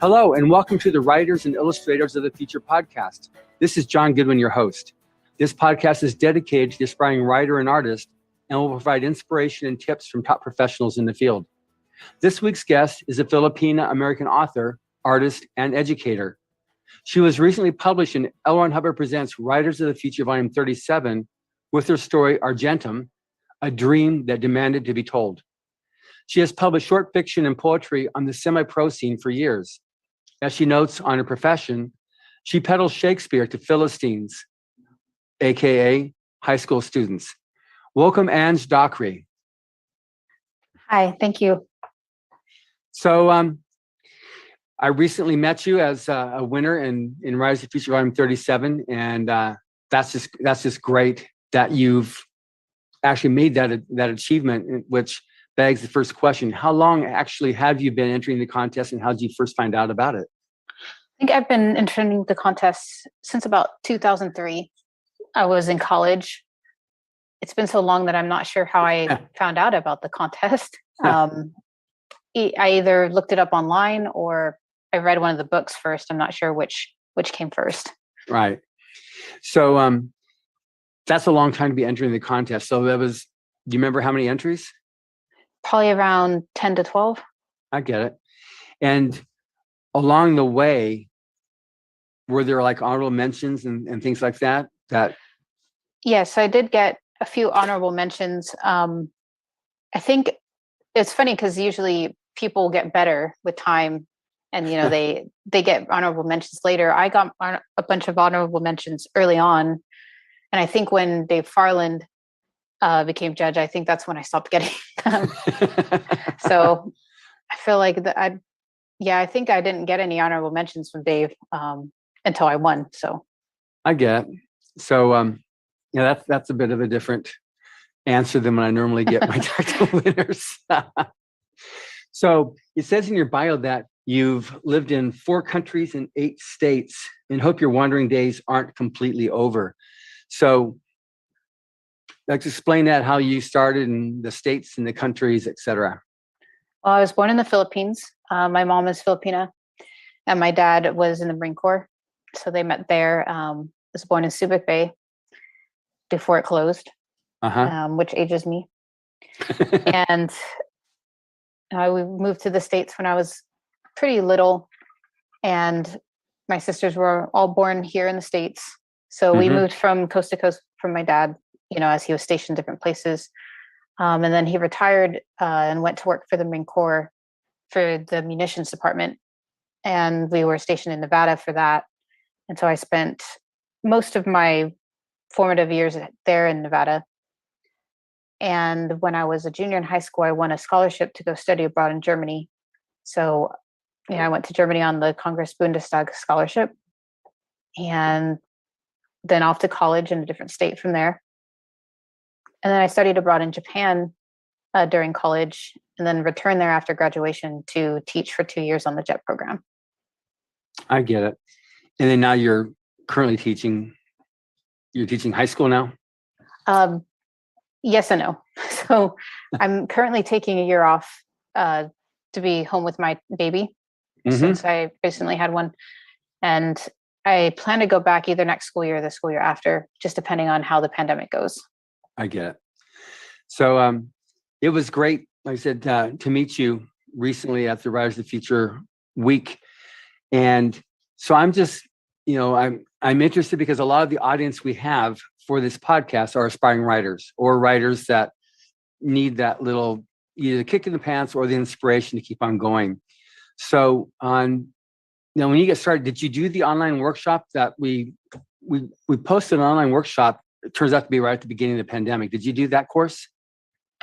Hello, and welcome to the Writers and Illustrators of the Future podcast. This is John Goodwin, your host. This podcast is dedicated to the aspiring writer and artist and will provide inspiration and tips from top professionals in the field. This week's guest is a Filipina-American author, artist, and educator. She was recently published in Hubbard Presents Writers of the Future, Volume 37, with her story, Argentum, a dream that demanded to be told. She has published short fiction and poetry on the semi-pro scene for years. As she notes on her profession, she peddles Shakespeare to Philistines, aka high school students. Welcome, Anj Dockrey. Hi, thank you. So I recently met you as a winner in Rise of the Future Volume 37, and that's just great that you've actually made that achievement, which begs the first question. How long actually have you been entering the contest, and how did you first find out about it? I think I've been entering the contest since about 2003. I was in college. It's been so long that I'm not sure how I found out about the contest. I either looked it up online or I read one of the books first. I'm not sure which came first. Right. So that's a long time to be entering the contest. So do you remember how many entries? Probably around 10 to 12. I get it. And along the way, were there like honorable mentions and things like that? Yes, I did get a few honorable mentions. I think it's funny because usually people get better with time, and they get honorable mentions later. I got a bunch of honorable mentions early on, and I think when Dave Farland became judge, I think that's when I stopped getting them. So I feel like I think I didn't get any honorable mentions from Dave until I won. So I get it. So that's a bit of a different answer than when I normally get my title winners. So it says in your bio that you've lived in 4 countries and 8 states, and hope your wandering days aren't completely over. So let's explain that, how you started in the states and the countries, etc. Well, I was born in the Philippines. My mom is Filipina, and my dad was in the Marine Corps. So they met there. I was born in Subic Bay before it closed, which ages me. And we moved to the States when I was pretty little, and my sisters were all born here in the States. So we moved from coast to coast from my dad, as he was stationed different places. And then he retired and went to work for the Marine Corps for the munitions department. And we were stationed in Nevada for that. And so I spent most of my formative years there in Nevada. And when I was a junior in high school, I won a scholarship to go study abroad in Germany. So, I went to Germany on the Congress Bundestag scholarship, and then off to college in a different state from there. And then I studied abroad in Japan during college, and then returned there after graduation to teach for 2 years on the JET program. I get it. And then now you're currently teaching. You're teaching high school now? Yes and no. So I'm currently taking a year off to be home with my baby since I recently had one. And I plan to go back either next school year or the school year after, just depending on how the pandemic goes. I get it. So it was great, like I said, to meet you recently at the Rise of the Future week. And so I'm just, I'm interested because a lot of the audience we have for this podcast are aspiring writers or writers that need that little either the kick in the pants or the inspiration to keep on going. So when you get started, did you do the online workshop that we posted an online workshop? It turns out to be right at the beginning of the pandemic. Did you do that course?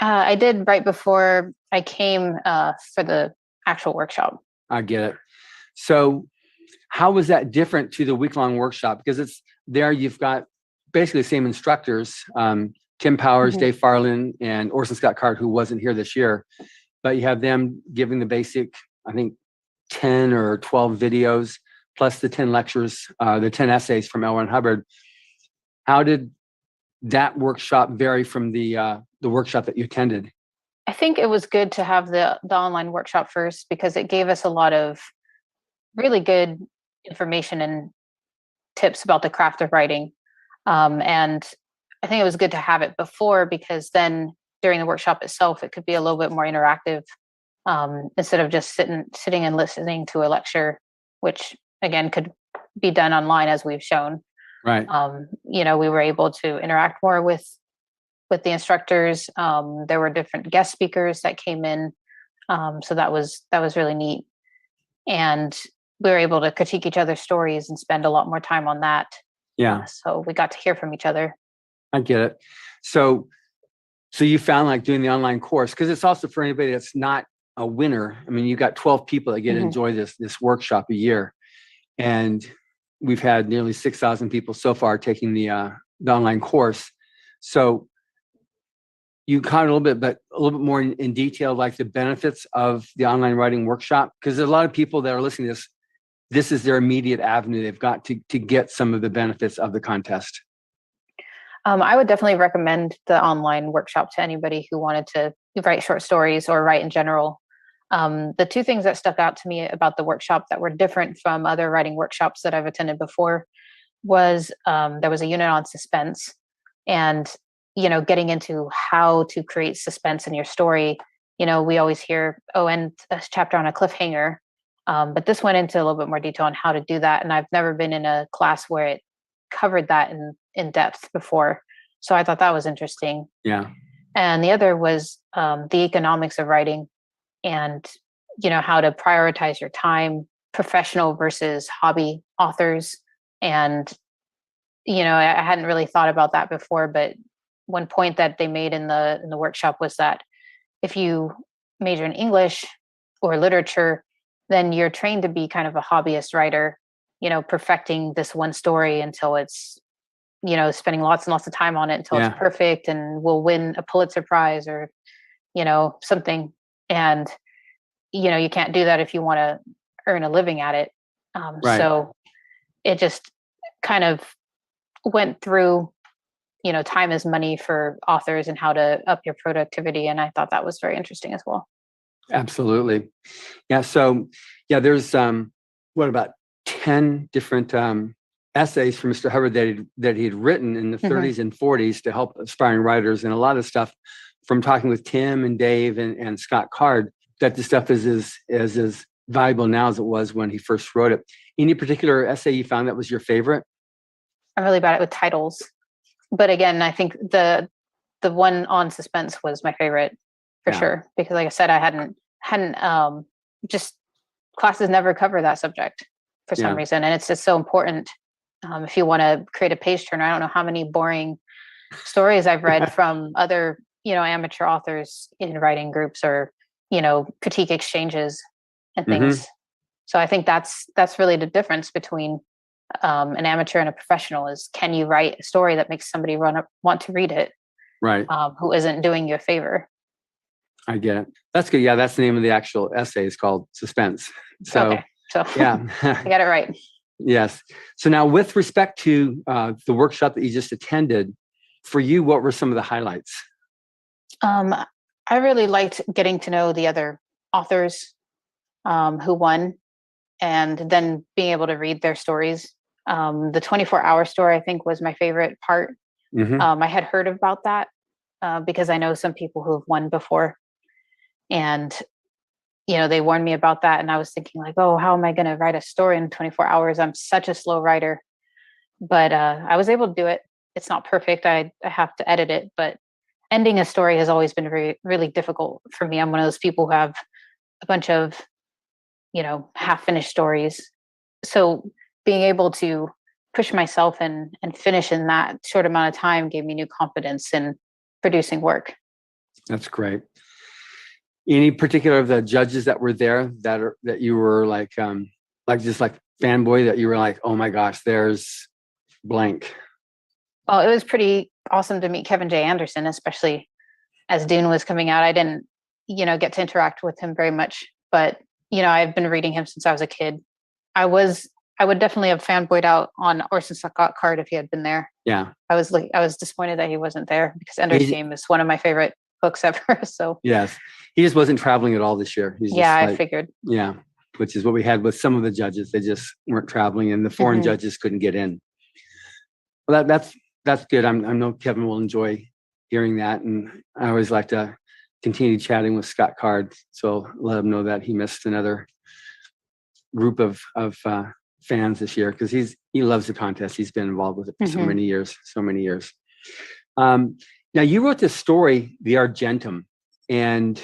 I did right before I came for the actual workshop. I get it. So how was that different to the week-long workshop? Because it's there, you've got basically the same instructors, Tim Powers, Dave Farland, and Orson Scott Card, who wasn't here this year. But you have them giving the basic, I think, 10 or 12 videos, plus the 10 lectures, the 10 essays from L. Ron Hubbard. How did that workshop vary from the workshop that you attended? I think it was good to have the online workshop first because it gave us a lot of really good information and tips about the craft of writing. And I think it was good to have it before, because then during the workshop itself, it could be a little bit more interactive, instead of just sitting and listening to a lecture, which again could be done online, as we've shown. Right. We were able to interact more with the instructors. There were different guest speakers that came in, so that was really neat, and we were able to critique each other's stories and spend a lot more time on that. Yeah. So we got to hear from each other. I get it. So you found like doing the online course, because it's also for anybody that's not a winner. I mean, you got 12 people that get to enjoy this workshop a year, and we've had nearly 6,000 people so far taking the online course. So you kind of a little bit more in detail, like the benefits of the online writing workshop, because there's a lot of people that are listening to this. This is their immediate avenue. They've got to get some of the benefits of the contest. I would definitely recommend the online workshop to anybody who wanted to write short stories or write in general. The two things that stuck out to me about the workshop that were different from other writing workshops that I've attended before was there was a unit on suspense, and getting into how to create suspense in your story. We always hear, end a chapter on a cliffhanger, but this went into a little bit more detail on how to do that, and I've never been in a class where it covered that in depth before, so I thought that was interesting. Yeah. And the other was the economics of writing, and how to prioritize your time, professional versus hobby authors. And I hadn't really thought about that before, but one point that they made in the workshop was that if you major in English or literature, then you're trained to be kind of a hobbyist writer, perfecting this one story until it's spending lots and lots of time on it until it's perfect and will win a Pulitzer Prize or something. And you can't do that if you want to earn a living at it. Right. So it just kind of went through time is money for authors and how to up your productivity. And I thought that was very interesting as well. Absolutely. Yeah. So there's about 10 different essays from Mr. Hubbard that he had written in the 30s and 40s to help aspiring writers, and a lot of stuff from talking with Tim and Dave and Scott Card, that the stuff is as valuable now as it was when he first wrote it. Any particular essay you found that was your favorite? I'm really bad with titles, but again, I think the one on suspense was my favorite for sure, because like I said, I hadn't just classes never cover that subject for some reason, and it's just so important. If you want to create a page turner, I don't know how many boring stories I've read from other amateur authors in writing groups or critique exchanges and things. So I think that's really the difference between an amateur and a professional is, can you write a story that makes somebody want to read it, right? Who isn't doing you a favor. I get it. That's good. Yeah, that's the name of the actual essay. It's called Suspense. So, okay. So yeah, I got it right. Yes. So now, with respect to the workshop that you just attended, for you, what were some of the highlights? I really liked getting to know the other authors who won, and then being able to read their stories. The 24-hour story, I think, was my favorite part. I had heard about that because I know some people who have won before, and they warned me about that, and I was thinking like, oh, how am I going to write a story in 24 hours? I'm such a slow writer, but I was able to do it. It's not perfect. I have to edit it, but ending a story has always been really difficult for me. I'm one of those people who have a bunch of, half-finished stories. So being able to push myself and finish in that short amount of time gave me new confidence in producing work. That's great. Any particular of the judges that were there that you were like just like fanboy, that you were like, oh my gosh, there's blank? Well, it was pretty awesome to meet Kevin J. Anderson, especially as Dune was coming out. I didn't, get to interact with him very much, but I've been reading him since I was a kid. I would definitely have fanboyed out on Orson Scott Card if he had been there. Yeah. I was disappointed that he wasn't there, because Ender's Game is one of my favorite books ever. So yes, he just wasn't traveling at all this year. I figured. Yeah. which is what we had with some of the judges. They just weren't traveling, and the foreign judges couldn't get in. Well, that's good. I know Kevin will enjoy hearing that, and I always like to continue chatting with Scott Card, so let him know that he missed another group of fans this year, because he loves the contest. He's been involved with it for so many years. Now, you wrote this story, The Argentum, and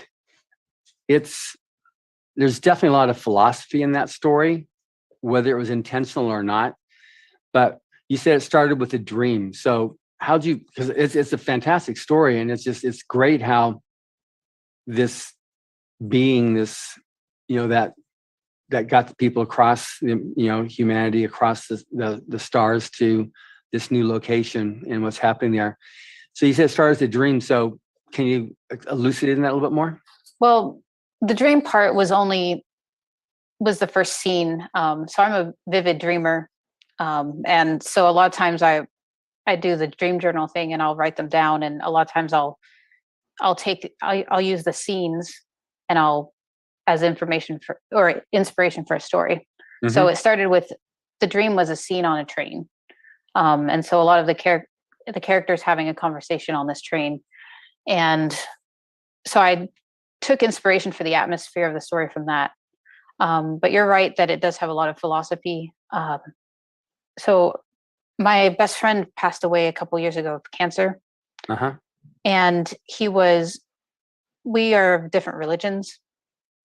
there's definitely a lot of philosophy in that story, whether it was intentional or not. But you said it started with a dream. So because it's a fantastic story, and it's great how this being, that got the people across, humanity across the stars to this new location and what's happening there. So you said it started as a dream. So can you elucidate on that a little bit more? Well, the dream part was the first scene. So I'm a vivid dreamer. And so a lot of times I do the dream journal thing, and I'll write them down. And a lot of times I'll use the scenes and as information or inspiration for a story. So it started with, the dream was a scene on a train. And so a lot of the characters having a conversation on this train. And so I took inspiration for the atmosphere of the story from that. But you're right that it does have a lot of philosophy. So my best friend passed away a couple years ago of cancer. And we are of different religions.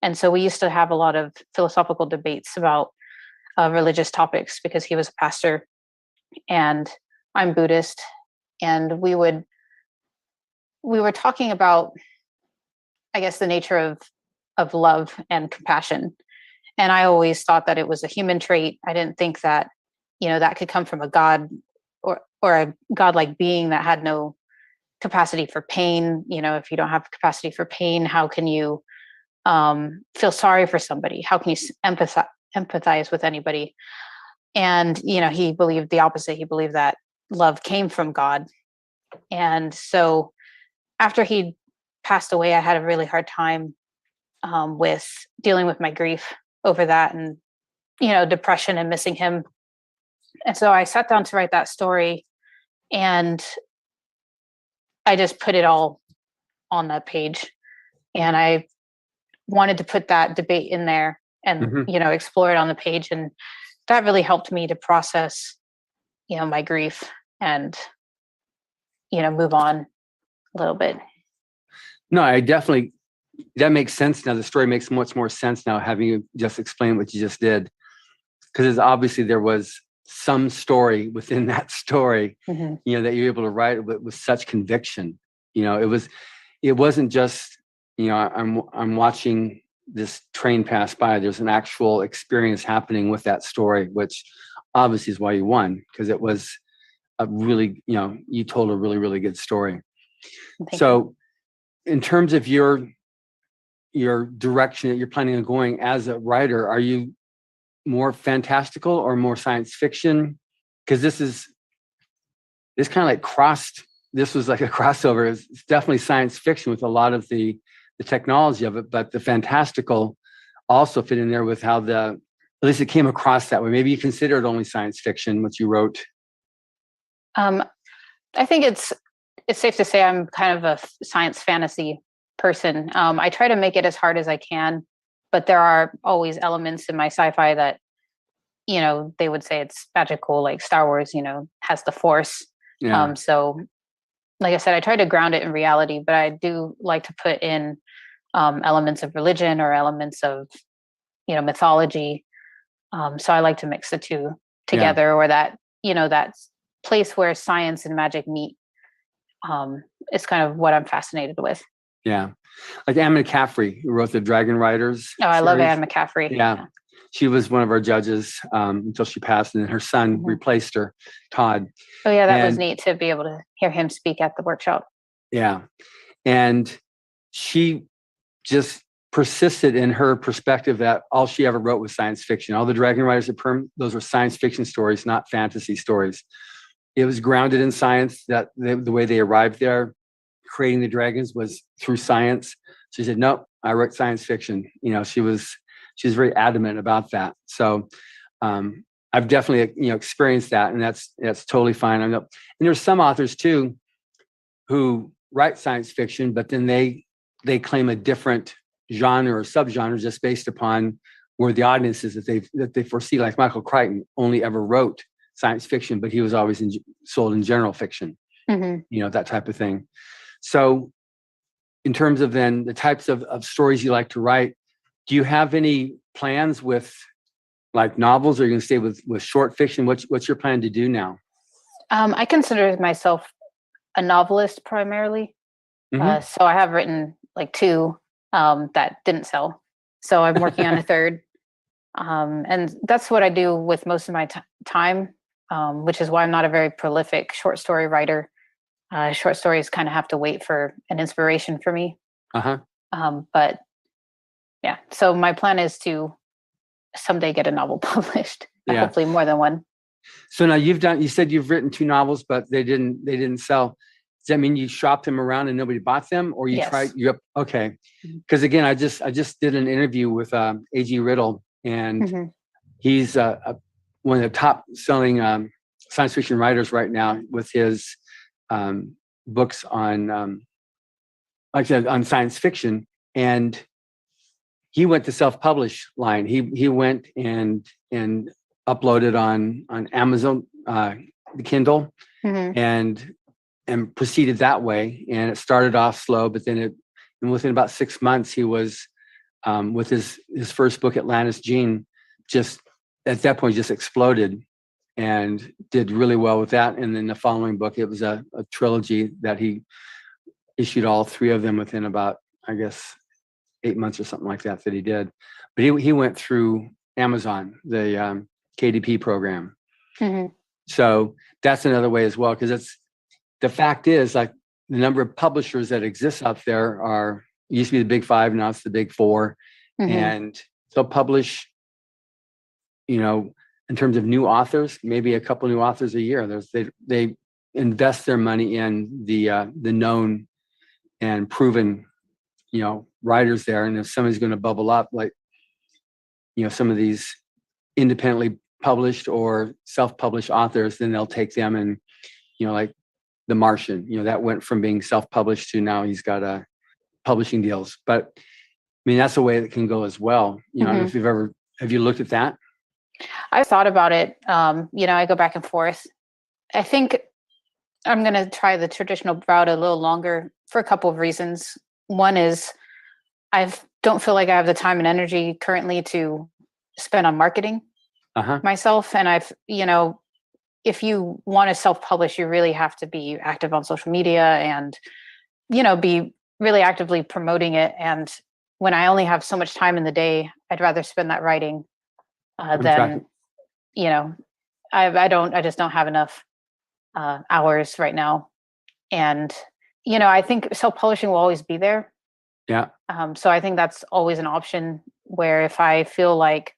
And so we used to have a lot of philosophical debates about religious topics, because he was a pastor and I'm Buddhist. And we were talking about, I guess, the nature of love and compassion. And I always thought that it was a human trait. I didn't think that, that could come from a God or a godlike being that had no capacity for pain. If you don't have capacity for pain, how can you feel sorry for somebody? How can you empathize with anybody? And, he believed the opposite. He believed that love came from God. And so after he passed away, I had a really hard time with dealing with my grief over that, and, depression and missing him. And so I sat down to write that story, and I just put it all on that page. And I wanted to put that debate in there and, explore it on the page. And that really helped me to process, my grief and, move on a little bit. No, that makes sense now. The story makes much more sense now, having you just explained what you just did. Because obviously there was some story within that story, that you're able to write with such conviction. It wasn't just, I'm watching this train pass by. There's an actual experience happening with that story, which obviously is why you won, because it was a really, you told a really, really good story. Thank you. In terms of your direction that you're planning on going as a writer, are you more fantastical or more science fiction? Because this kind of like this was like a crossover. It's definitely science fiction with a lot of the technology of it, but the fantastical also fit in there with how at least it came across that way. Maybe you consider it only science fiction, what you wrote. I think it's safe to say I'm kind of a science fantasy person. I try to make it as hard as I can, but there are always elements in my sci-fi that, they would say it's magical, like Star Wars, has the Force. Yeah. So like I said, I try to ground it in reality, but I do like to put in elements of religion or elements of, mythology. So I like to mix the two together, or that, that place where science and magic meet. Is kind of what I'm fascinated with. Yeah. Like Anne McCaffrey, who wrote the Dragon Riders. Oh, I love Anne McCaffrey. Yeah. She was one of our judges until she passed, and then her son replaced her, Todd. Oh, yeah, that was neat to be able to hear him speak at the workshop. Yeah. And she just persisted in her perspective that all she ever wrote was science fiction. All the Dragon Riders at Perm, those were science fiction stories, not fantasy stories. It was grounded in science, that the way they arrived there, creating the dragons, was through science. She said, nope, I wrote science fiction. She was she was very adamant about that. So I've definitely experienced that, and that's totally fine. And there's some authors too who write science fiction, but then they claim a different genre or subgenre just based upon where the audience is that they foresee. Like Michael Crichton only ever wrote science fiction, but he was always sold in general fiction, that type of thing. So in terms of then the types of stories you like to write, do you have any plans with like novels, or are you going to stay with short fiction? What's your plan to do now? I consider myself a novelist primarily. So I have written like 2 that didn't sell. So I'm working on a third. And that's what I do with most of my time, which is why I'm not a very prolific short story writer. Short stories kind of have to wait for an inspiration for me. But yeah, so my plan is to someday get a novel published. Hopefully more than one. So now you said you've written 2 novels, but they didn't sell. Does that mean you shopped them around and nobody bought them, or you tried? Okay. Because again, I just did an interview with A.G. Riddle, and he's one of the top selling science fiction writers right now with his books on on science fiction, and he went to self-publish line. He went and uploaded on Amazon, the Kindle, and proceeded that way. And it started off slow, but then within about 6 months, he was with his first book, Atlantis Gene, just at that point just exploded and did really well with that. And then the following book, it was a trilogy that he issued all 3 of them within about, I guess, 8 months or something like that he did. But he went through Amazon, the KDP program. So that's another way as well, because the fact is, like, the number of publishers that exist out there used to be the big 5, now it's the big 4. And they'll publish, in terms of new authors, maybe a couple new authors a year. They invest their money in the known and proven, writers there. And if somebody's going to bubble up, like, some of these independently published or self-published authors, then they'll take them and, like The Martian, that went from being self-published to now he's got publishing deals. But I mean, that's a way that can go as well. I don't know if have you looked at that? I've thought about it. I go back and forth. I think I'm going to try the traditional route a little longer for a couple of reasons. One is I don't feel like I have the time and energy currently to spend on marketing myself. And if you want to self-publish, you really have to be active on social media and, be really actively promoting it. And when I only have so much time in the day, I'd rather spend that writing than, I just don't have enough hours right now. And, I think self-publishing will always be there. Yeah. So I think that's always an option where if I feel like,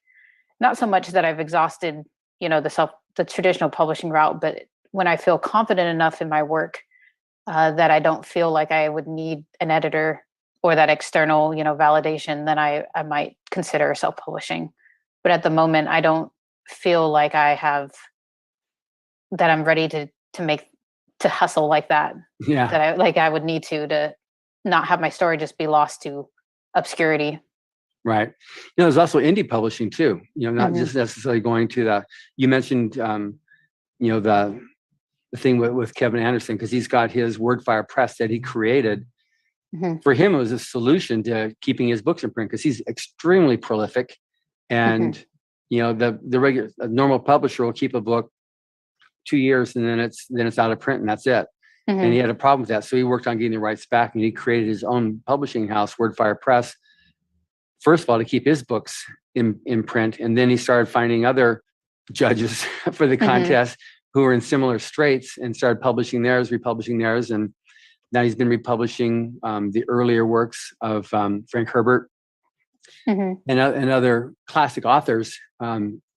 not so much that I've exhausted, the traditional publishing route, but when I feel confident enough in my work that I don't feel like I would need an editor or that external, validation, then I might consider self-publishing. But at the moment, I don't feel like that I'm ready to hustle like that. Yeah. That I would need to not have my story just be lost to obscurity. Right. There's also indie publishing too, not just necessarily going to you mentioned, the thing with Kevin Anderson, because he's got his Wordfire Press that he created. For him, it was a solution to keeping his books in print because he's extremely prolific. And, the normal publisher will keep a book 2 years and then it's out of print and that's it. And he had a problem with that. So he worked on getting the rights back and he created his own publishing house, Wordfire Press, first of all, to keep his books in print. And then he started finding other judges for the contest who were in similar straits and started publishing theirs, republishing theirs. And now he's been republishing the earlier works of Frank Herbert and other classic authors,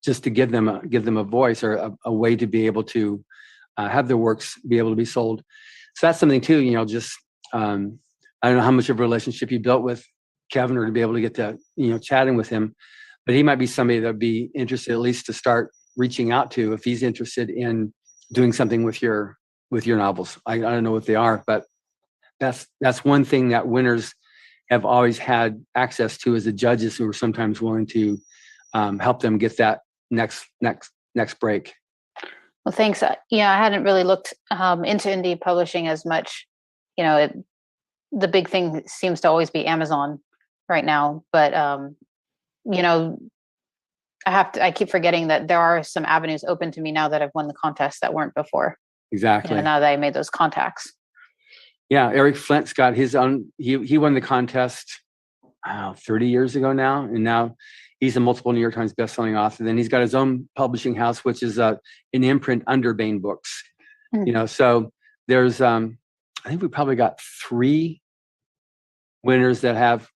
just to give them a voice or a way to be able to have their works be able to be sold. So that's something too, I don't know how much of a relationship you built with Kevin or to be able to get to, chatting with him. but he might be somebody that'd be interested at least to start reaching out to if he's interested in doing something with your novels. I don't know what they are, but that's one thing that winners have always had access to, is the judges who are sometimes willing to help them get that next break. Well, thanks. Yeah, I hadn't really looked into indie publishing as much. The big thing seems to always be Amazon right now, but I keep forgetting that there are some avenues open to me now that I've won the contest that weren't before. Exactly. Now that I made those contacts. Yeah, Eric Flint's got his own. He won the contest 30 years ago now, and now he's a multiple New York Times bestselling author. Then he's got his own publishing house, which is an imprint under Bain Books. So there's I think we probably got 3 winners that have.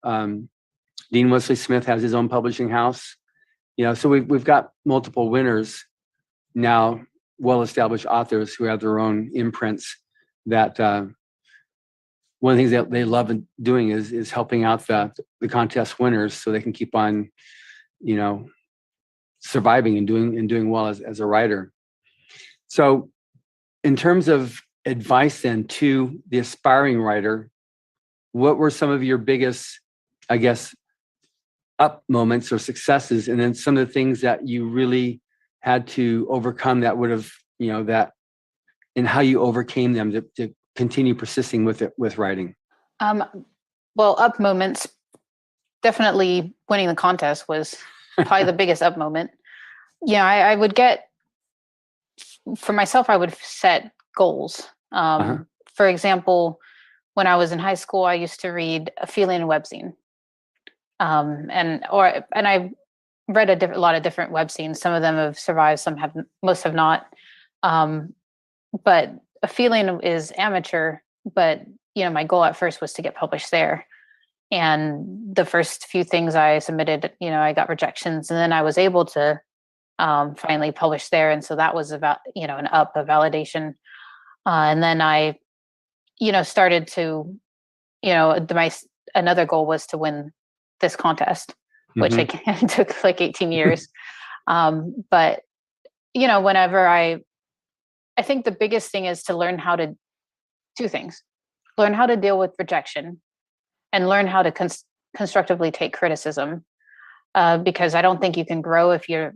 Dean Wesley Smith has his own publishing house. So we've got multiple winners now, well-established authors who have their own imprints. That one of the things that they love doing is helping out the contest winners so they can keep on, surviving and doing well as a writer. So, in terms of advice then to the aspiring writer, what were some of your biggest, I guess, up moments or successes, and then some of the things that you really had to overcome that would have, and how you overcame them to continue persisting with writing? Well, up moments, definitely winning the contest was probably the biggest up moment. I would get, for myself, I would set goals. For example, when I was in high school, I used to read a feeling and webzine. And I read a lot of different web scenes. Some of them have survived, most have not. But a feeling is amateur, but my goal at first was to get published there. And the first few things I submitted, I got rejections, and then I was able to finally publish there. And so that was about, a validation. And then I, started to, another goal was to win this contest, which again took like 18 years. But whenever I think the biggest thing is to learn how to two things: learn how to deal with rejection, and learn how to constructively take criticism. Because I don't think you can grow if you're,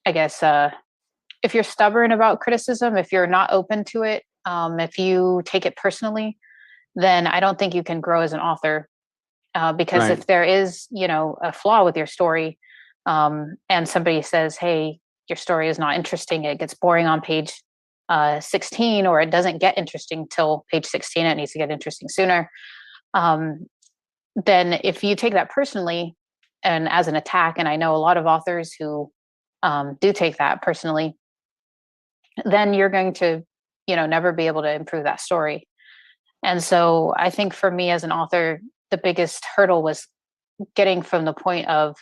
if you're stubborn about criticism, if you're not open to it, if you take it personally, then I don't think you can grow as an author. Because if there is, a flaw with your story, and somebody says, hey, your story is not interesting, it gets boring on page 16, or it doesn't get interesting till page 16, it needs to get interesting sooner. Then if you take that personally and as an attack, and I know a lot of authors who do take that personally, then you're going to, never be able to improve that story. And so I think for me as an author, the biggest hurdle was getting from the point of,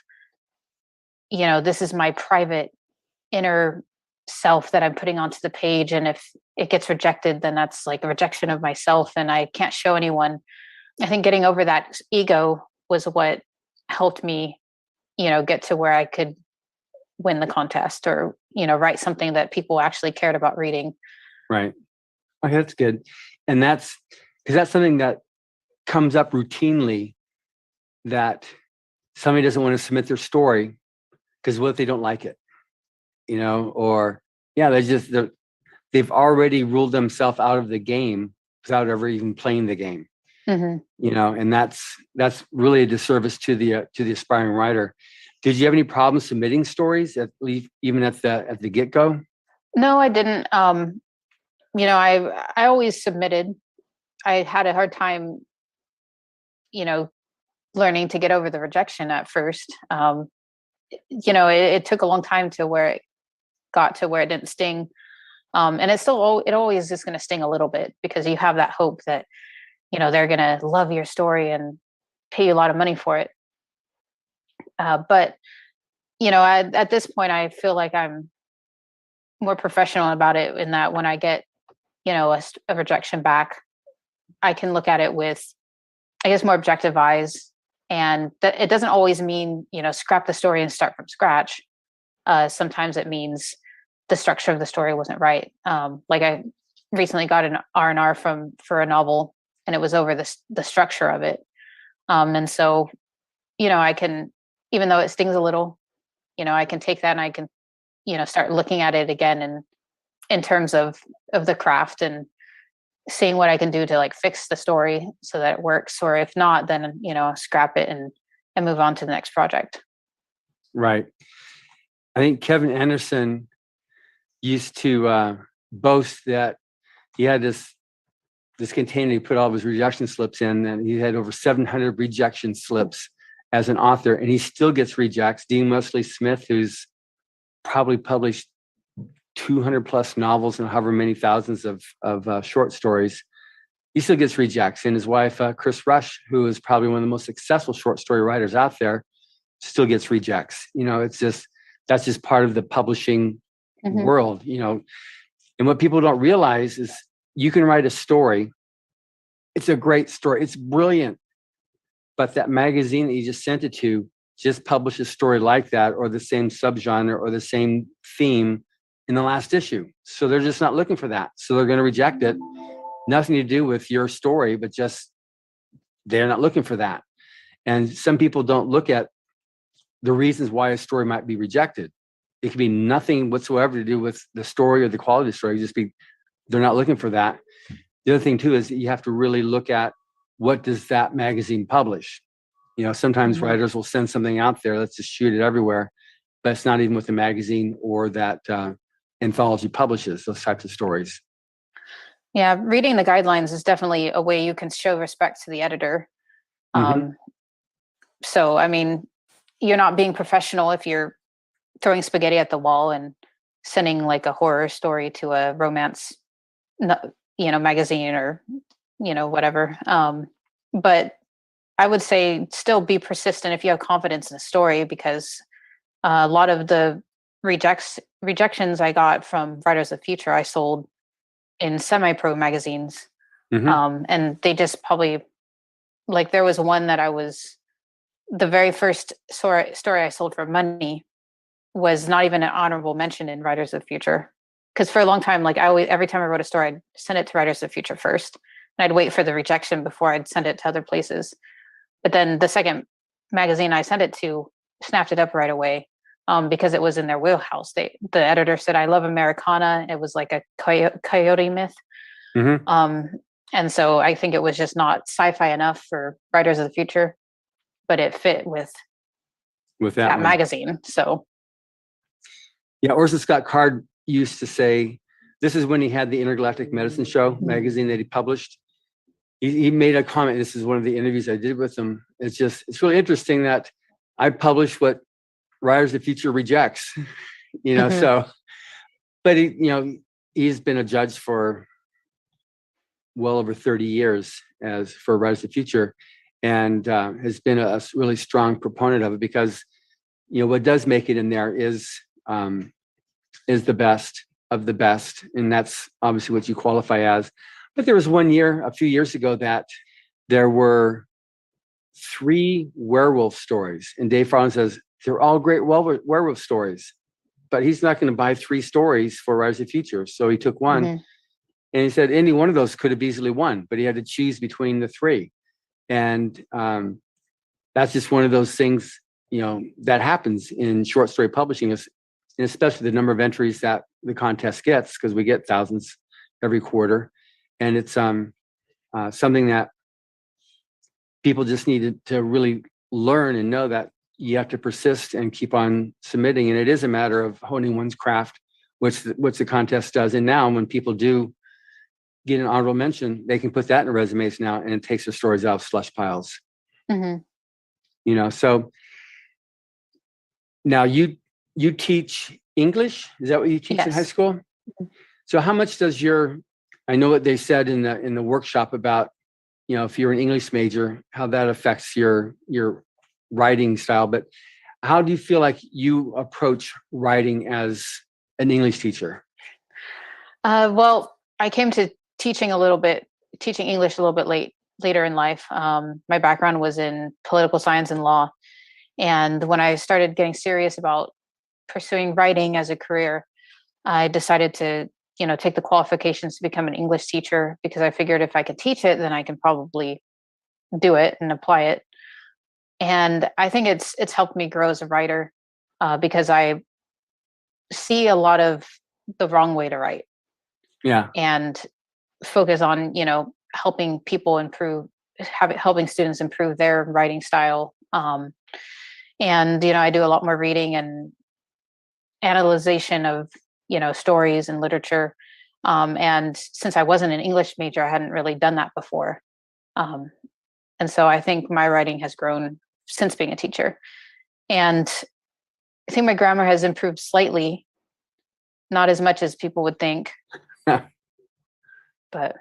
this is my private inner self that I'm putting onto the page. And if it gets rejected, then that's like a rejection of myself and I can't show anyone. I think getting over that ego was what helped me, get to where I could win the contest or, write something that people actually cared about reading. Right. Okay, that's good. And that's because that's something that comes up routinely, that somebody doesn't want to submit their story because what if they don't like it, or they've already ruled themselves out of the game without ever even playing the game. And that's really a disservice to the aspiring writer. Did you have any problems submitting stories even at the get-go? No, I didn't. I always submitted. I had a hard time, learning to get over the rejection at first. It took a long time to where it got to where it didn't sting. And it always is going to sting a little bit because you have that hope that, they're going to love your story and pay you a lot of money for it. But, at this point, I feel like I'm more professional about it in that when I get, a rejection back, I can look at it with, I guess, more objective eyes And that it doesn't always mean, scrap the story and start from scratch. Sometimes it means the structure of the story wasn't right. Like I recently got an R&R for a novel, and it was over the structure of it. And so, I can, even though it stings a little, I can take that and I can, start looking at it again and in terms of the craft and seeing what I can do to like fix the story so that it works. Or if not, then, scrap it and move on to the next project. Right. I think Kevin Anderson used to boast that he had this container he put all of his rejection slips in, and he had over 700 rejection slips as an author, and he still gets rejects. Dean Wesley Smith, who's probably published 200 plus novels and however many thousands of short stories, he still gets rejects. And his wife, Chris Rush, who is probably one of the most successful short story writers out there, still gets rejects. That's just part of the publishing world, And what people don't realize is you can write a story. It's a great story. It's brilliant. But that magazine that you just sent it to just published a story like that, or the same subgenre or the same theme in the last issue. So they're just not looking for that. So they're going to reject it. Nothing to do with your story, but just they're not looking for that. And some people don't look at the reasons why a story might be rejected. It could be nothing whatsoever to do with the story or the quality of the story. Just be, they're not looking for that. The other thing too is that you have to really look at what does that magazine publish. Sometimes writers will send something out there, let's just shoot it everywhere, but it's not even what the magazine or that anthology publishes, those types of stories. Yeah, reading the guidelines is definitely a way you can show respect to the editor. So, I mean, you're not being professional if you're throwing spaghetti at the wall and sending like a horror story to a romance, magazine or, whatever. But I would say still be persistent if you have confidence in a story, because a lot of the rejections I got from Writers of the Future, I sold in semi-pro magazines. And they just probably, like, there was one that the very first story I sold for money was not even an honorable mention in Writers of the Future. Because for a long time, like every time I wrote a story, I'd send it to Writers of the Future first. And I'd wait for the rejection before I'd send it to other places. But then the second magazine I sent it to snapped it up right away, because it was in their wheelhouse. The editor said, "I love Americana." It was like a coyote myth. And so I think it was just not sci-fi enough for Writers of the Future, but it fit with that magazine. So. Yeah, Orson Scott Card used to say, this is when he had the Intergalactic Medicine Show magazine that he published. He made a comment. This is one of the interviews I did with him. It's really interesting that I publish what Writers of the Future rejects, so, but he's been a judge for well over 30 years for Writers of the Future, and has been a really strong proponent of it, because, what does make it in there is the best of the best. And that's obviously what you qualify as. But there was one year, a few years ago, that there were 3 werewolf stories. And Dave Farland says, they're all great werewolf stories, but he's not going to buy 3 stories for Rise of the Future. So he took one, and he said any one of those could have easily won, but he had to choose between the 3. And that's just one of those things, that happens in short story publishing, and especially the number of entries that the contest gets, because we get thousands every quarter. And it's something that people just need to really learn and know, that you have to persist and keep on submitting. And it is a matter of honing one's craft, which the contest does. And now when people do get an honorable mention, they can put that in their resumes now, and it takes their stories out of slush piles. So now you teach English. Is that what you teach in high school? So how much does I know what they said in the workshop about, if you're an English major, how that affects your writing style, but how do you feel like you approach writing as an English teacher? Well, I came to teaching English a little bit late. later in life. My background was in political science and law. And when I started getting serious about pursuing writing as a career, I decided to, take the qualifications to become an English teacher, because I figured if I could teach it, then I can probably do it and apply it. And I think it's helped me grow as a writer, because I see a lot of the wrong way to write. Yeah. And focus on, helping people helping students improve their writing style. And, I do a lot more reading and analyzation of, stories and literature. And since I wasn't an English major, I hadn't really done that before. And so I think my writing has grown since being a teacher. And I think my grammar has improved slightly, not as much as people would think. But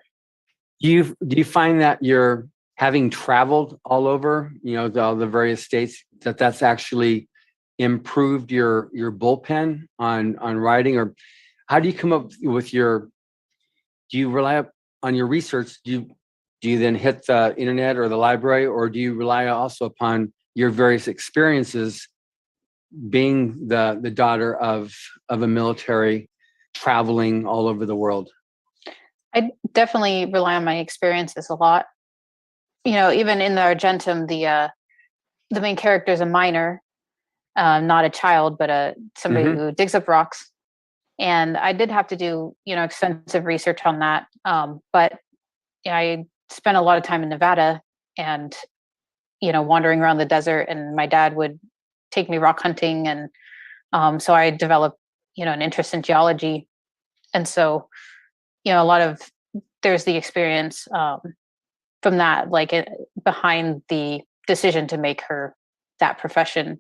do you find that you're having traveled all over, all the various states, that's actually improved your bullpen on writing? Or how do you come up with do you rely on your research? Do you then hit the internet or the library, or do you rely also upon your various experiences being the daughter of a military, traveling all over the world? I definitely rely on my experiences a lot. Even in the Argentum, the main character is a miner, not a child, but somebody who digs up rocks. And I did have to do, extensive research on that. But I spent a lot of time in Nevada and, wandering around the desert, and my dad would take me rock hunting. And so I developed, an interest in geology. And so, there's the experience from that, behind the decision to make her that profession.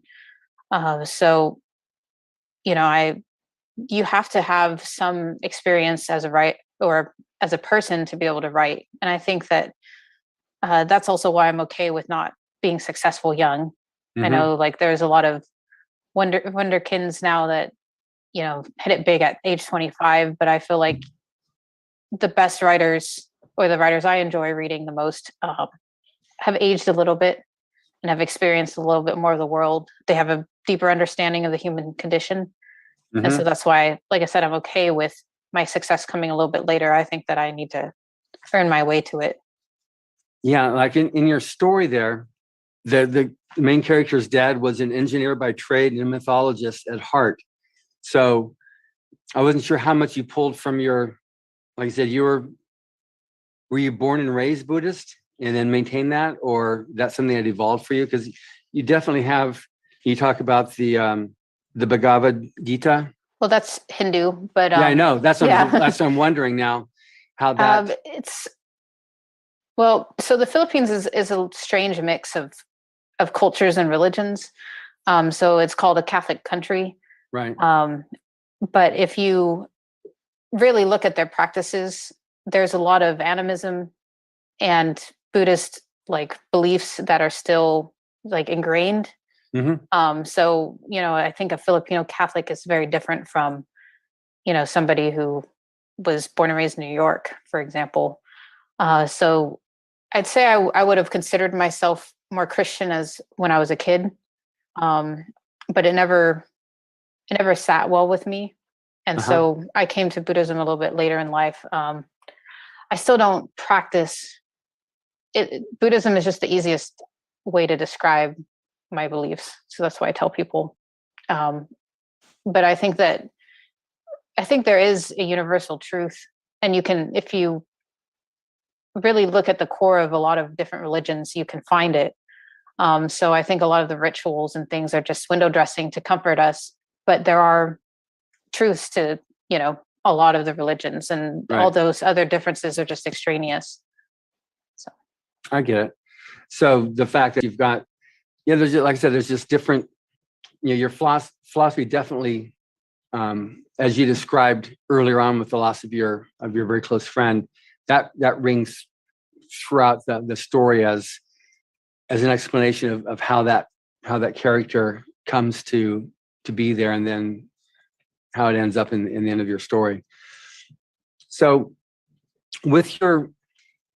So, you have to have some experience as a writer or as a person to be able to write. And I think that that's also why I'm okay with not being successful young. I know there's a lot of wonderkins now that, hit it big at age 25, but I feel like the best writers, or the writers I enjoy reading the most, have aged a little bit and have experienced a little bit more of the world. They have a deeper understanding of the human condition. And so that's why, like I said, I'm okay with my success coming a little bit later. I think that I need to earn my way to it. Yeah, like in your story there, the main character's dad was an engineer by trade and a mythologist at heart. So I wasn't sure how much you pulled from like I said, were you born and raised Buddhist and then maintain that, or that's something that evolved for you? Because you definitely have, you talk about the Bhagavad Gita. Well, that's Hindu, but yeah, I know. That's what I'm wondering now, how that. So the Philippines is a strange mix of cultures and religions. So it's called a Catholic country. Right. But if you really look at their practices, there's a lot of animism and Buddhist beliefs that are still ingrained. So, I think a Filipino Catholic is very different from, somebody who was born and raised in New York, for example. So I'd say I would have considered myself more Christian as when I was a kid. But it never sat well with me. And so I came to Buddhism a little bit later in life. I still don't practice it. Buddhism is just the easiest way to describe my beliefs. So that's why I tell people. But I think there is a universal truth, and you can, if you really look at the core of a lot of different religions, you can find it. So I think a lot of the rituals and things are just window dressing to comfort us, but there are truths to, a lot of the religions, and all those other differences are just extraneous. So I get it. So the fact that you've got, there's, like I said, there's just different, your philosophy definitely, as you described earlier on with the loss of your very close friend, that rings throughout the story as an explanation of how that character comes to be there, and then how it ends up in the end of your story. So with your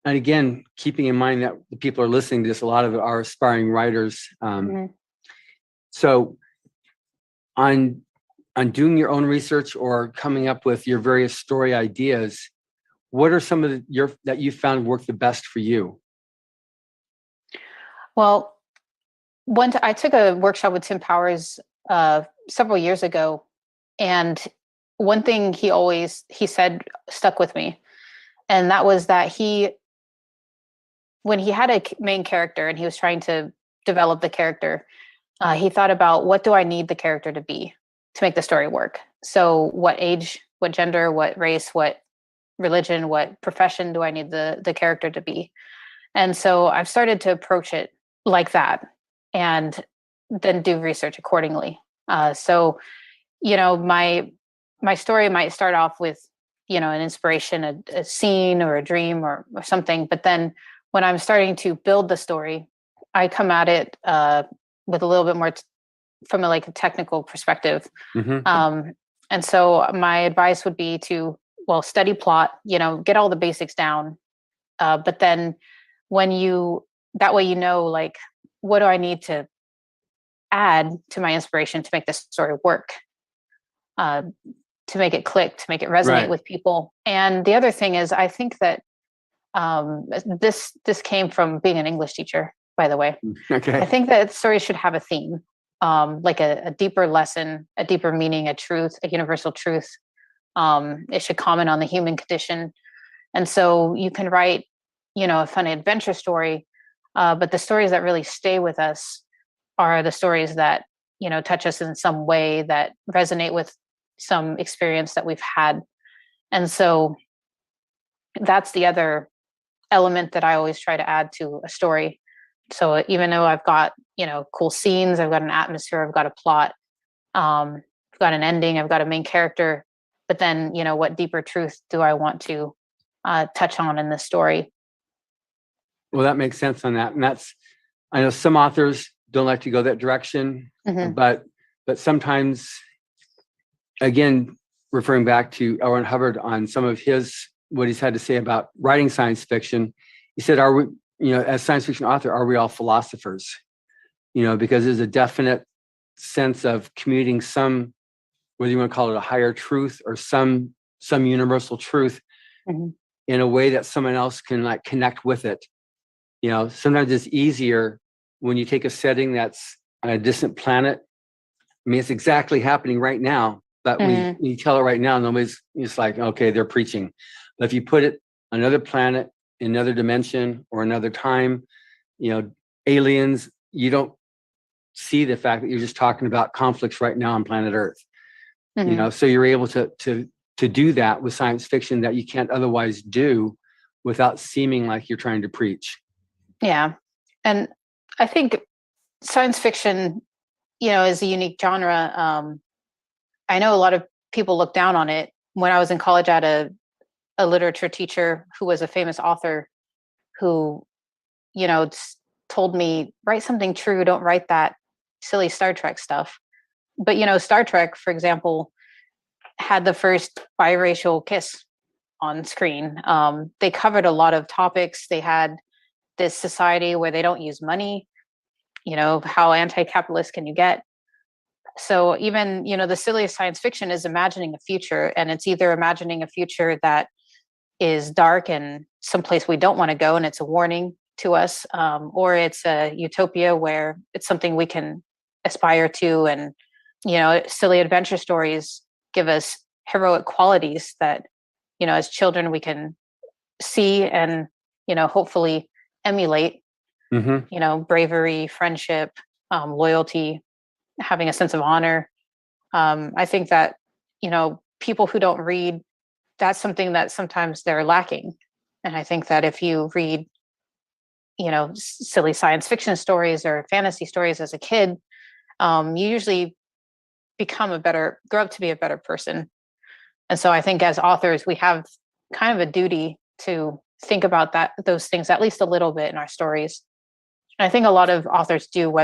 And again, keeping in mind that the people are listening to this, a lot of it are aspiring writers. So on doing your own research or coming up with your various story ideas, what are some of that you found work the best for you? Well, I took a workshop with Tim Powers several years ago, and one thing he said stuck with me, and that was that when he had a main character and he was trying to develop the character, he thought about, what do I need the character to be to make the story work? So what age, what gender, what race, what religion, what profession do I need the character to be? And so I've started to approach it like that, and then do research accordingly. So, my story might start off with, an inspiration, a scene or a dream or something. But then when I'm starting to build the story, I come at it with a little bit more from a technical perspective. And so my advice would be to, study plot, get all the basics down. But then that way, what do I need to add to my inspiration to make this story work, to make it click, to make it resonate with people. And the other thing is, I think that this came from being an English teacher, by the way. Okay. I think that stories should have a theme, like a deeper lesson, a deeper meaning, a truth, a universal truth. It should comment on the human condition. And so you can write, a fun adventure story, but the stories that really stay with us are the stories that, touch us in some way, that resonate with some experience that we've had. And so that's the other element that I always try to add to a story. So even though I've got, cool scenes, I've got an atmosphere, I've got a plot, I've got an ending, I've got a main character, but then, what deeper truth do I want to touch on in the story? Well, that makes sense on that. And I know some authors don't like to go that direction, but sometimes, again, referring back to L. Ron Hubbard on some of what he's had to say about writing science fiction, he said, are we, as science fiction author, are we all philosophers? Because there's a definite sense of communicating some, whether you want to call it a higher truth or some universal truth, in a way that someone else can connect with it. Sometimes it's easier when you take a setting that's on a distant planet. I mean, it's exactly happening right now, but when you tell it right now, nobody's just like, okay, they're preaching. But if you put it on another planet, in another dimension or another time, aliens, you don't see the fact that you're just talking about conflicts right now on planet Earth. So you're able to do that with science fiction that you can't otherwise do without seeming like you're trying to preach. Yeah. And I think science fiction, is a unique genre. I know a lot of people look down on it. When I was in college, I had a literature teacher who was a famous author who, told me, write something true, don't write that silly Star Trek stuff. But, Star Trek, for example, had the first biracial kiss on screen. They covered a lot of topics. They had this society where they don't use money. How anti-capitalist can you get? So even, the silliest science fiction is imagining a future, and it's either imagining a future that is dark and someplace we don't want to go, and it's a warning to us, or it's a utopia where it's something we can aspire to. And, silly adventure stories give us heroic qualities that, as children we can see and, hopefully emulate, bravery, friendship, loyalty, having a sense of honor. I think that, people who don't read, that's something that sometimes they're lacking. And I think that if you read, silly science fiction stories or fantasy stories as a kid, you usually grow up to be a better person. And so I think as authors, we have kind of a duty to think about those things at least a little bit in our stories. And I think a lot of authors do,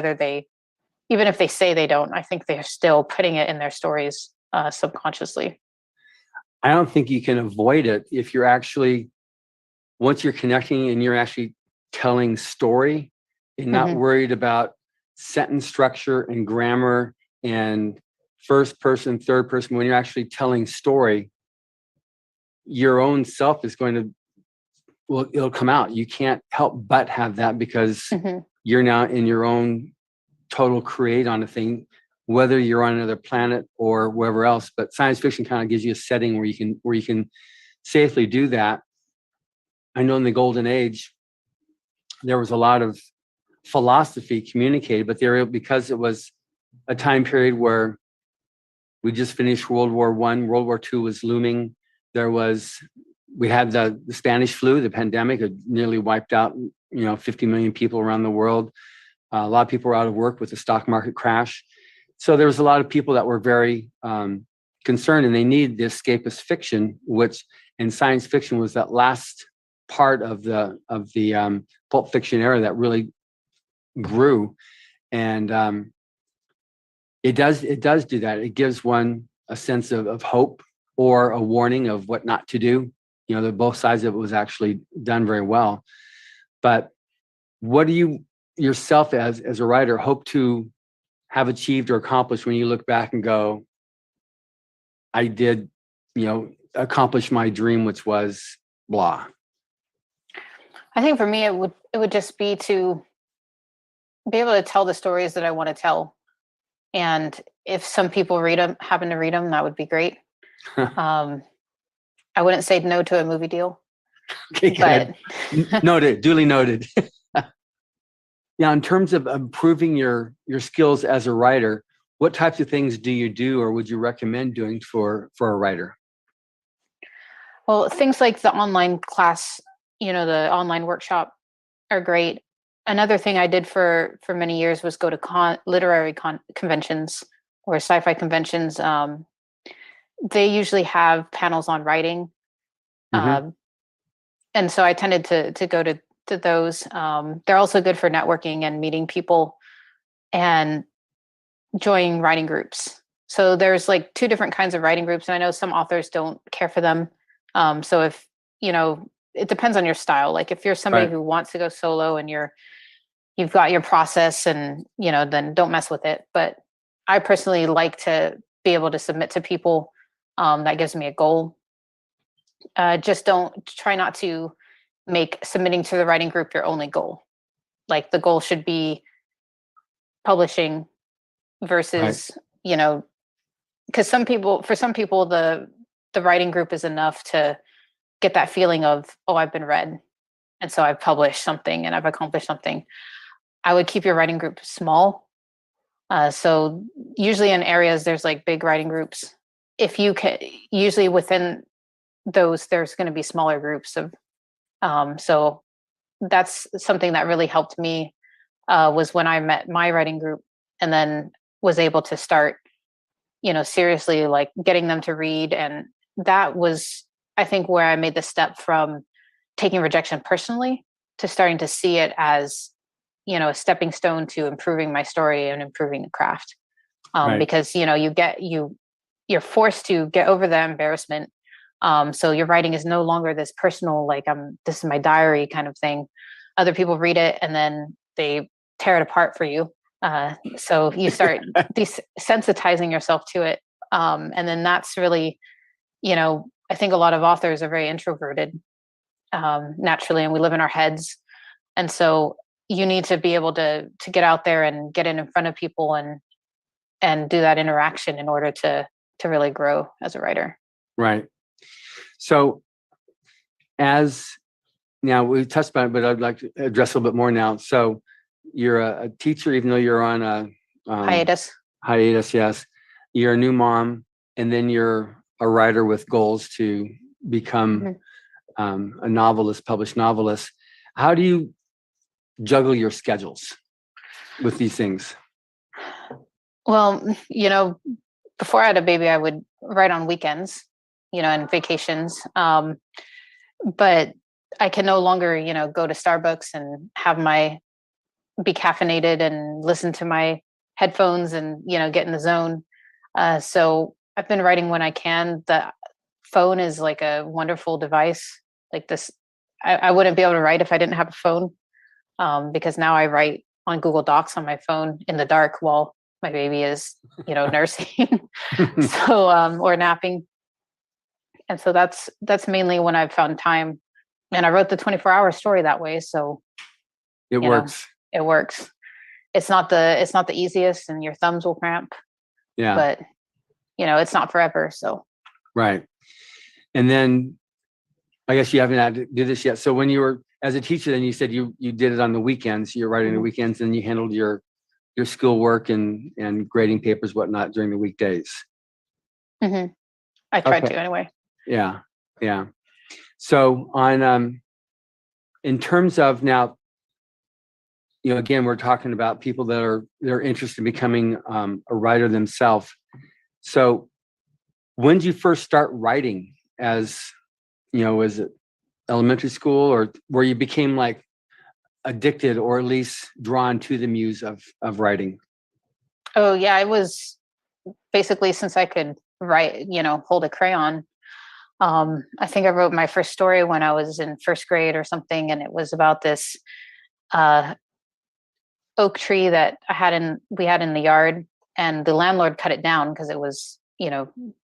even if they say they don't, I think they're still putting it in their stories subconsciously. I don't think you can avoid it if you're actually once you're connecting and you're actually telling story and not worried about sentence structure and grammar and first person, third person, when you're actually telling story, your own self is going to, well, it'll come out. You can't help but have that because you're now in your own total create on a thing, whether you're on another planet or wherever else. But science fiction kind of gives you a setting where you can safely do that. I know in the golden age, there was a lot of philosophy communicated, but because it was a time period where we just finished World War I, World War II was looming. We had the Spanish flu, the pandemic had nearly wiped out, 50 million people around the world. A lot of people were out of work with the stock market crash. So there was a lot of people that were very concerned, and they needed the escapist fiction, which in science fiction was that last part of the pulp fiction era that really grew. And it does do that. It gives one a sense of hope or a warning of what not to do. Both sides of it was actually done very well. But what do you yourself as a writer hope to have achieved or accomplished when you look back and go, I did, accomplish my dream, which was blah? I think for me, it would just be to be able to tell the stories that I want to tell. And if some people happen to read them, that would be great. I wouldn't say no to a movie deal. Okay, but noted, duly noted. Now, in terms of improving your skills as a writer, what types of things do you do or would you recommend doing for a writer? Well, things like the online class, the online workshop are great. Another thing I did for many years was go to literary conventions or sci-fi conventions. They usually have panels on writing. And so I tended to go to those. They're also good for networking and meeting people and joining writing groups. So there's like two different kinds of writing groups. And I know some authors don't care for them. So if, it depends on your style. Like if you're somebody who wants to go solo and you've got your process and, then don't mess with it. But I personally like to be able to submit to people. That gives me a goal. Just don't try not to make submitting to the writing group your only goal. Like the goal should be publishing versus, because for some people, the writing group is enough to get that feeling of, oh, I've been read. And so I've published something and I've accomplished something. I would keep your writing group small. So usually in areas, there's like big writing groups. If you can, usually within those, there's going to be smaller groups of, so that's something that really helped me, was when I met my writing group and then was able to start, seriously like getting them to read. And that was, I think, where I made the step from taking rejection personally to starting to see it as, a stepping stone to improving my story and improving the craft. Because, you're forced to get over the embarrassment. So your writing is no longer this personal, like this is my diary kind of thing. Other people read it and then they tear it apart for you. So you start desensitizing yourself to it. And then that's really, I think a lot of authors are very introverted naturally, and we live in our heads. And so you need to be able to get out there and get in front of people and do that interaction in order to really grow as a writer. Right. So now we touched on it, but I'd like to address a little bit more now. So you're a teacher, even though you're on a hiatus. Yes. You're a new mom, and then you're a writer with goals to become a novelist, published novelist. How do you juggle your schedules with these things? Well, before I had a baby, I would write on weekends, and vacations. But I can no longer, go to Starbucks and be caffeinated and listen to my headphones and, get in the zone. So I've been writing when I can. The phone is like a wonderful device. Like this, I wouldn't be able to write if I didn't have a phone, because now I write on Google Docs on my phone in the dark while my baby is, nursing, so or napping. And so that's mainly when I've found time. And I wrote the 24-hour story that way, so It works. It works. It's not the easiest, and your thumbs will cramp. Yeah. But it's not forever. So. Right. And then I guess you haven't had to do this yet. So when you were as a teacher, then you said you did it on the weekends. You're writing the weekends, and you handled your school work and grading papers, whatnot, during the weekdays. Mm-hmm. I tried to anyway. Yeah. Yeah. So on in terms of now, again, we're talking about people that are interested in becoming a writer themselves. So when did you first start writing? Was it elementary school, or where you became like addicted, or at least drawn to the muse of writing? Oh yeah, I was basically, since I could write, hold a crayon. I think I wrote my first story when I was in first grade or something, and it was about this oak tree that we had in the yard, and the landlord cut it down because it was,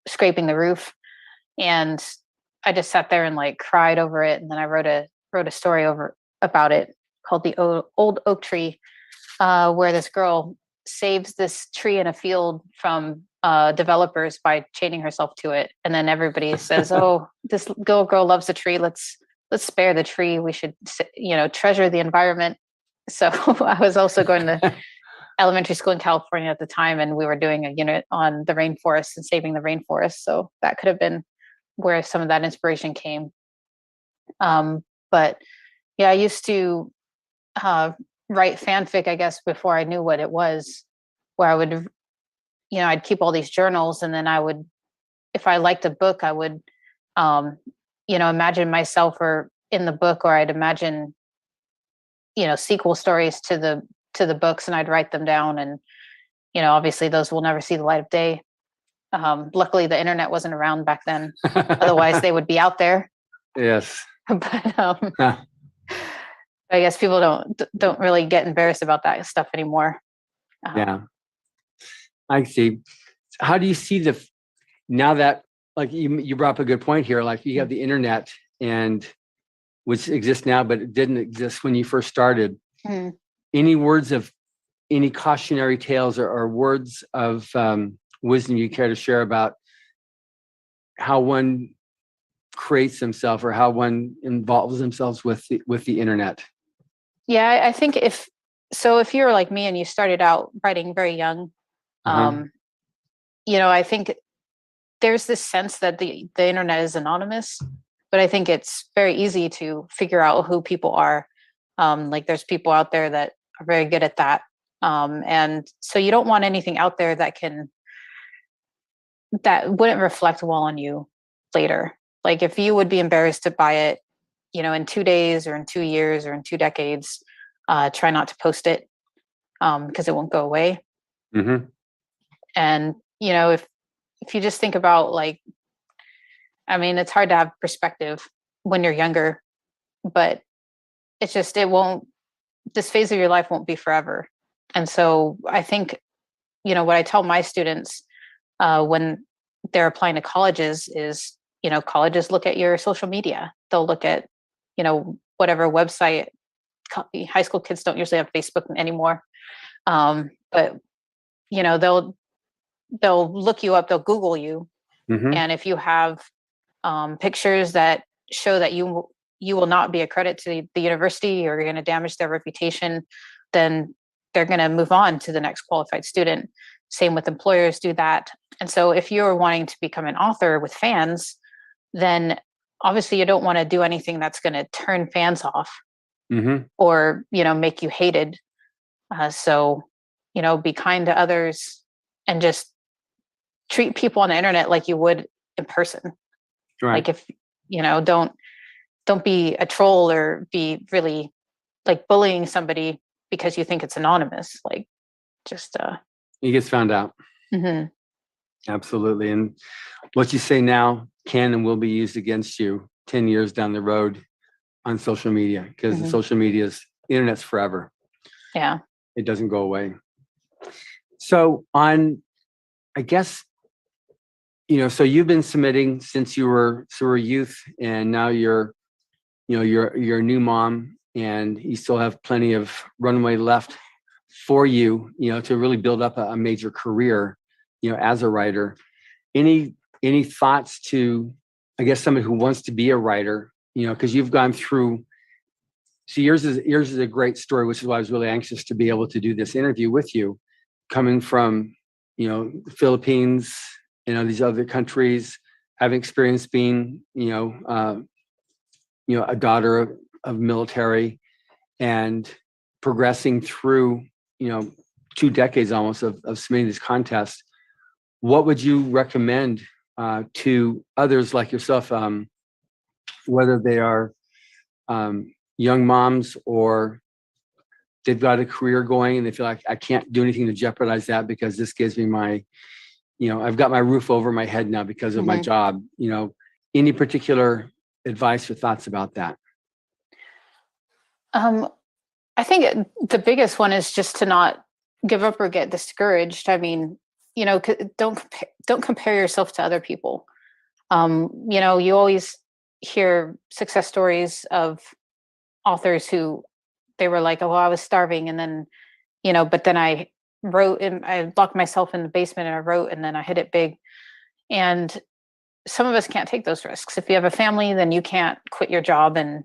scraping the roof. And I just sat there and like cried over it. And then I wrote a story about it called The Old Oak Tree, where this girl saves this tree in a field from developers by chaining herself to it. And then everybody says, "Oh, this girl loves the tree. Let's spare the tree. We should, treasure the environment." So I was also going to elementary school in California at the time, and we were doing a unit on the rainforest and saving the rainforest. So that could have been where some of that inspiration came. But yeah, I used to write fanfic, I guess, before I knew what it was, where I would, I'd keep all these journals, and then I would, if I liked a book, I would, imagine myself or in the book, or I'd imagine, sequel stories to the books, and I'd write them down. And, obviously those will never see the light of day. Luckily the internet wasn't around back then. Otherwise they would be out there. Yes. But I guess people don't really get embarrassed about that stuff anymore. Yeah, I see. How do you see now that, like, you brought up a good point here, like you have the internet, and which exists now, but it didn't exist when you first started. Any words of any cautionary tales or words of wisdom you care to share about how one creates himself, or how one involves themselves with the internet? Yeah, I think if you're like me and you started out writing very young, I think there's this sense that the internet is anonymous, but I think it's very easy to figure out who people are. Like there's people out there that are very good at that. And so you don't want anything out there that wouldn't reflect well on you later. Like if you would be embarrassed to buy it, in 2 days or in 2 years or in 2 decades, try not to post it, because it won't go away. Mm-hmm. And, if you just think about, like, I mean, it's hard to have perspective when you're younger, but it's just, this phase of your life won't be forever. And so I think, what I tell my students when they're applying to colleges is, colleges look at your social media. They'll look at, whatever website. High school kids don't usually have Facebook anymore. But, they'll look you up, they'll Google you. Mm-hmm. And if you have pictures that show that you will not be a credit to the university, or you're going to damage their reputation, then they're going to move on to the next qualified student. Same with employers do that. And so if you're wanting to become an author with fans, then obviously you don't want to do anything that's going to turn fans off, or, make you hated. So, be kind to others, and just treat people on the internet like you would in person. Right. Like if, don't be a troll, or be really like bullying somebody because you think it's anonymous. Like just, it gets found out. Absolutely. And what you say now can and will be used against you 10 years down the road. on social media, because the Mhm. social media's internet's forever. Yeah. It doesn't go away. So I guess, so you've been submitting since you were a youth, and now you're a new mom, and you still have plenty of runway left for you, to really build up a major career, as a writer. Any thoughts to, I guess, somebody who wants to be a writer, because you've gone through. So yours is a great story, which is why I was really anxious to be able to do this interview with you, coming from, the Philippines, these other countries, having experience being, a daughter of military, and progressing through, 2 decades almost of submitting these contests. What would you recommend to others like yourself, whether they are young moms, or they've got a career going and they feel like, I can't do anything to jeopardize that because this gives me my, I've got my roof over my head now because of my job, any particular advice or thoughts about that? I think the biggest one is just to not give up or get discouraged. I mean, don't compare yourself to other people. You always hear success stories of authors who they were like, oh, I was starving, and then, but then I wrote and I locked myself in the basement and I wrote, and then I hit it big. And some of us can't take those risks. If you have a family, then you can't quit your job and,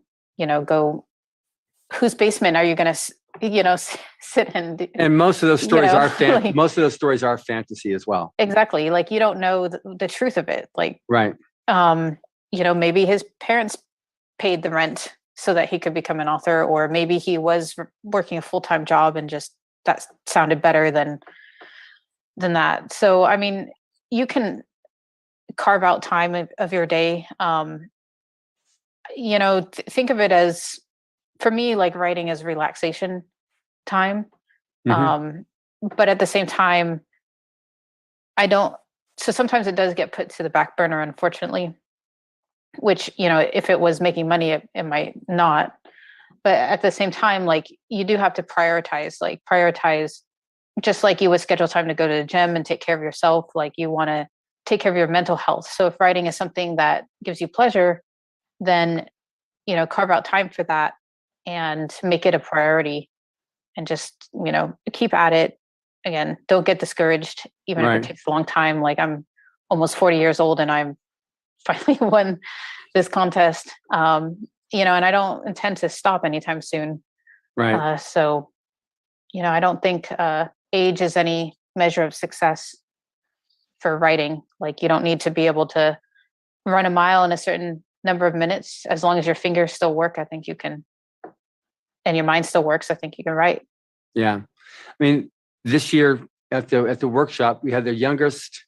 go, whose basement are you going to, sit in? And most of those stories are like, most of those stories are fantasy as well. Exactly. Like, you don't know the truth of it. Like, right. Maybe his parents paid the rent so that he could become an author, or maybe he was working a full-time job and just that sounded better than that. So, I mean, you can carve out time of your day. Think of it as, for me, like, writing is relaxation time. Mm-hmm. But at the same time, so sometimes it does get put to the back burner, unfortunately, which, if it was making money, it might not. But at the same time, like, you do have to prioritize, just like you would schedule time to go to the gym and take care of yourself. Like, you want to take care of your mental health. So if writing is something that gives you pleasure, then, carve out time for that and make it a priority, and just, keep at it. Again, don't get discouraged, even if it takes a long time. Like, I'm almost 40 years old and I'm finally won this contest. And I don't intend to stop anytime soon. Right. So, I don't think age is any measure of success for writing. Like, you don't need to be able to run a mile in a certain number of minutes. As long as your fingers still work, I think you can, and your mind still works, I think you can write. Yeah. I mean, this year at the workshop, we had the youngest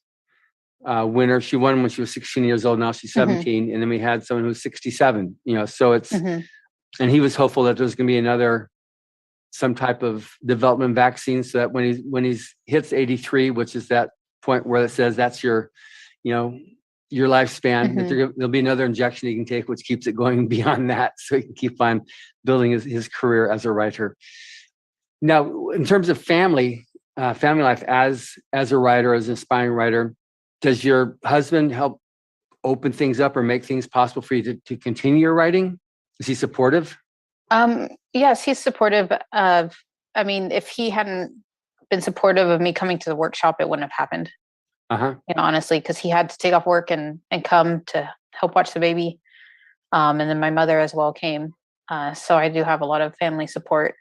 winner. She won when she was 16 years old. Now she's 17. And then we had someone who's 67, so it's, and he was hopeful that there's going to be some type of development vaccine, so that when he hits 83, which is that point where it says that's your lifespan, that there'll be another injection he can take, which keeps it going beyond that, so he can keep on building his career as a writer. Now, in terms of family life, as a writer, as an aspiring writer, does your husband help open things up or make things possible for you to continue your writing? Is he supportive? Yes, he's supportive of, if he hadn't been supportive of me coming to the workshop, it wouldn't have happened. Honestly, because he had to take off work and come to help watch the baby. And then my mother as well came. So I do have a lot of family support,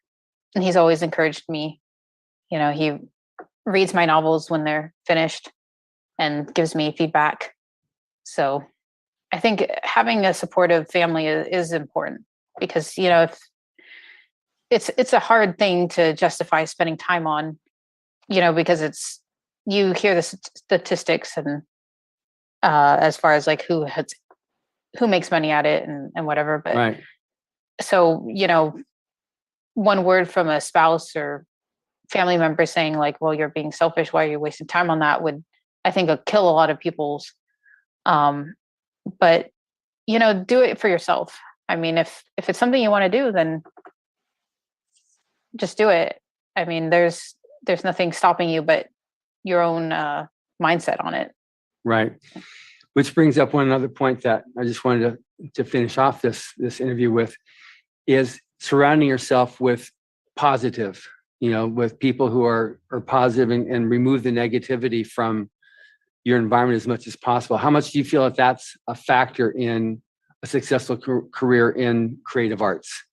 and he's always encouraged me. He reads my novels when they're finished and gives me feedback. So I think having a supportive family is important, because, if it's a hard thing to justify spending time on, because you hear the statistics and as far as like who makes money at it and whatever. But so, one word from a spouse or family member saying like, well, you're being selfish, why are you wasting time on that, would, I think, kill a lot of people's. But, do it for yourself. I mean, if it's something you want to do, then just do it. I mean, there's nothing stopping you but your own mindset on it. Right. Which brings up one other point that I just wanted to finish off this interview with, is surrounding yourself with positive, with people who are positive, and remove the negativity from your environment as much as possible. How much do you feel that that's a factor in a successful career in creative arts?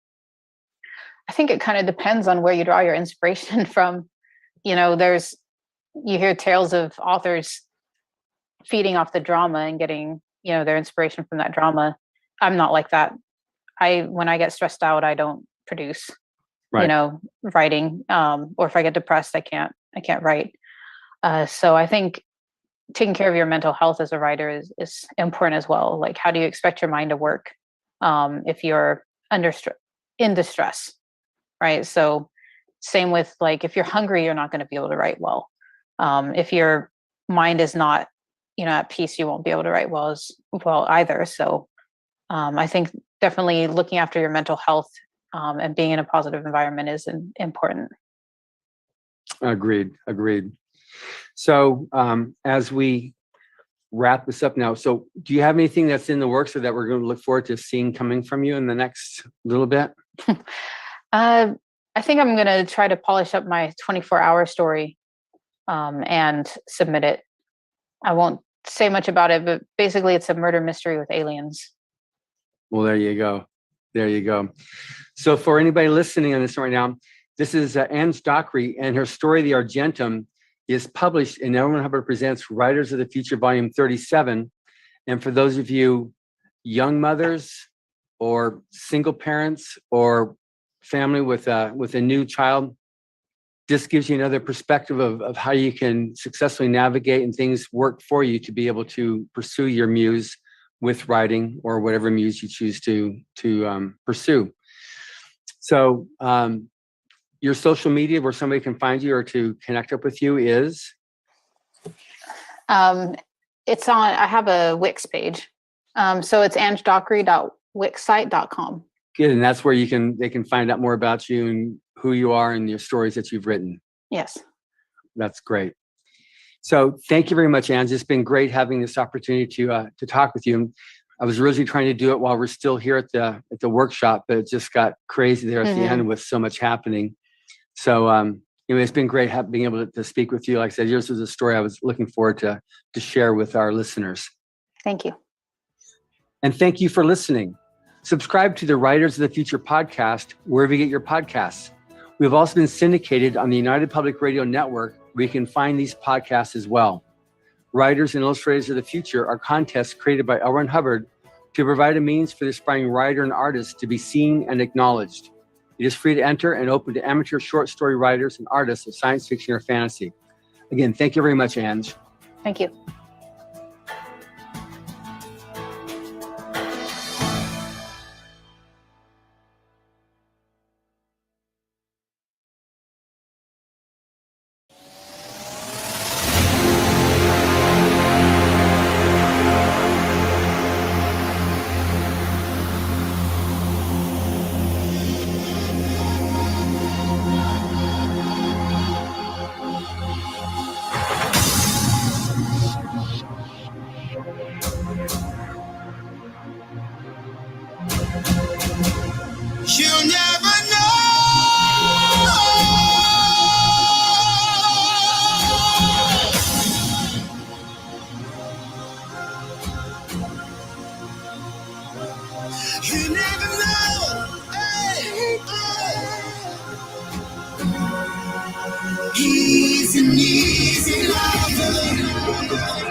I think it kind of depends on where you draw your inspiration from. You hear tales of authors feeding off the drama and getting, their inspiration from that drama. I'm not like that. When I get stressed out, I don't produce, right. Writing. Or if I get depressed, I can't write. So I think taking care of your mental health as a writer is important as well. Like, how do you expect your mind to work if you're in distress, right? So same with, like, if you're hungry, you're not going to be able to write well. If your mind is not, at peace, you won't be able to write well either. So I think definitely looking after your mental health and being in a positive environment is important. Agreed. So as we wrap this up now, so do you have anything that's in the works or that we're going to look forward to seeing coming from you in the next little bit? I think I'm going to try to polish up my 24-hour story and submit it. I won't say much about it, but basically it's a murder mystery with aliens. Well, there you go. So for anybody listening on this right now, this is Anj Dockrey, and her story, The Argentum, is published in Hubbard Presents Writers of the Future, Volume 37. And for those of you young mothers or single parents or family with a new child, this gives you another perspective of how you can successfully navigate and things work for you to be able to pursue your muse with writing or whatever muse you choose to pursue. So your social media where somebody can find you or to connect up with you is? It's on, I have a Wix page. So it's anjdockrey.wixsite.com. Good. And that's where they can find out more about you and who you are and your stories that you've written. Yes. That's great. So thank you very much, Anj. It's been great having this opportunity to talk with you. I was originally trying to do it while we're still here at the workshop, but it just got crazy there at the end with so much happening. So it's been great being able to speak with you. Like I said, yours was a story I was looking forward to share with our listeners. Thank you. And thank you for listening. Subscribe to the Writers of the Future podcast wherever you get your podcasts. We've also been syndicated on the United Public Radio Network, where you can find these podcasts as well. Writers and Illustrators of the Future are contests created by L. Ron Hubbard to provide a means for the aspiring writer and artist to be seen and acknowledged. It is free to enter and open to amateur short story writers and artists of science fiction or fantasy. Again, thank you very much, Anj. Thank you. You'll never know. You never know. Hey, hey. He's an easy lover.